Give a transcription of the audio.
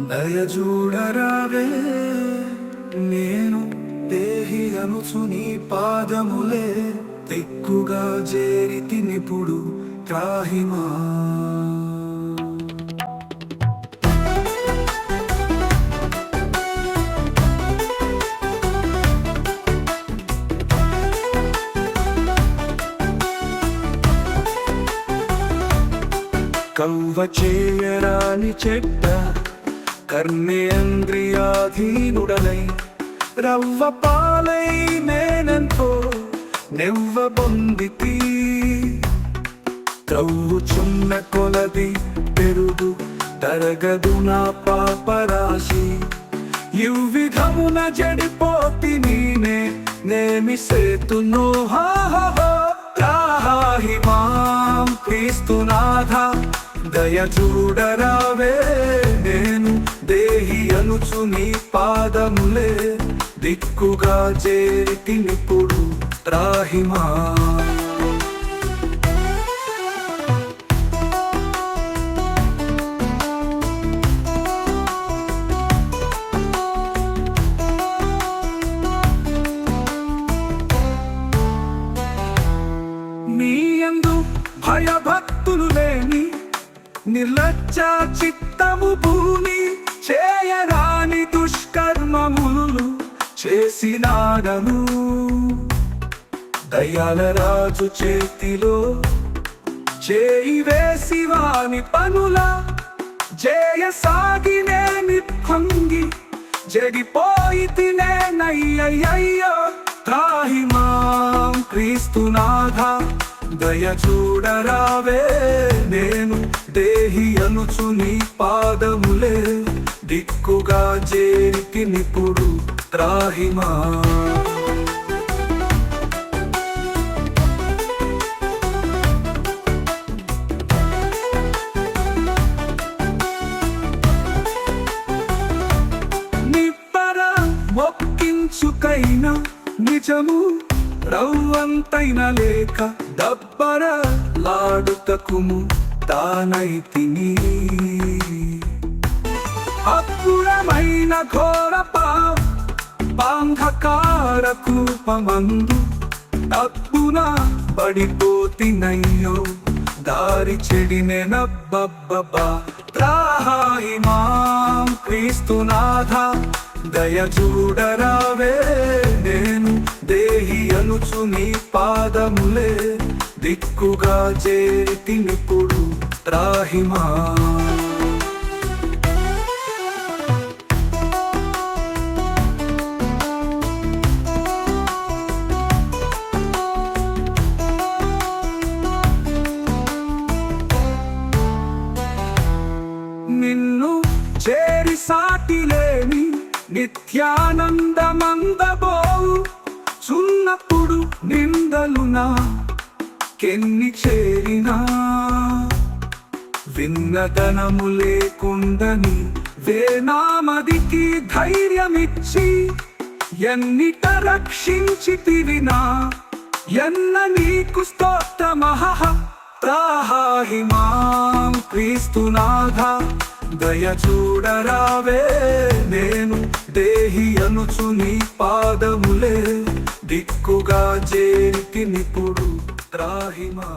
దయచూడరావే నేను దేహి అనుచు నీ పాదములే దిక్కుగా చేరితి నిపుడు త్రాహిమా కవ్వ చేయరాని చెట్ట కర్మేంద్రియాధీనుడనై రవ్వ పాలై నేనెంతో నెవ్వ పొందితి త్రవ్వుచున్న కొలది పెరుగు తరగదు నా పాపరాశి విధమున జడిపోతి నేమి సేతునో త్రాహిమాం క్రీస్తునాథ దయచూడరావే నేను దేహి అనుచు నీ పాదములే దిక్కుగా చేరితి నిపుడు త్రాహిమా నీయందు భయభక్తులు లేని నిర్లజ్జ చిత్తము భూమి చేయరాని దుష్కర్మములు చేసినాడను దయాల రాజు చేతిలో చేయి వేసి వాని పనుల జయసాగినే నిప్పంగి జడిపోయి నయ్యయ్యో త్రాహిమాం క్రీస్తునాథ దయచూడరావే నేను దేహి అనుచు నీ పాదములే దిక్కుగా చేరితి నిపుడు త్రాహిమా నిబ్బర మొక్కించుకైనా నిజము రవ్వంతైన లేక దబ్బర లాడుతకుము తానైతిని అప్పుడమైన ఘోర పాంధకార కూపమందు అప్పున పడిపోతినయ్యో దారి చెడినెనబ్బబ్బా త్రాహిమాం క్రీస్తునాథ దయచూడరావే నేను దేహి అనుచు నీ పాదములే దిక్కుగా చేరితి నిపుడు త్రాహిమా నిన్ను చేరి సాటిలేని నిత్యానందమందబోవు చున్నప్పుడు నిందలునా కెన్ని చేరినా విన్నదనము లేకుందని వేనామదికి ధైర్యమిచ్చి ఎన్నిట రక్షించితివినా ఎన్న నీకు స్తోత్రమః త్రాహిమాం క్రీస్తునాథ దయచూడరావే నేను దేహి అనుచు నీ పాదములే దిక్కుగా చేరితి నిపుడు త్రాహిమా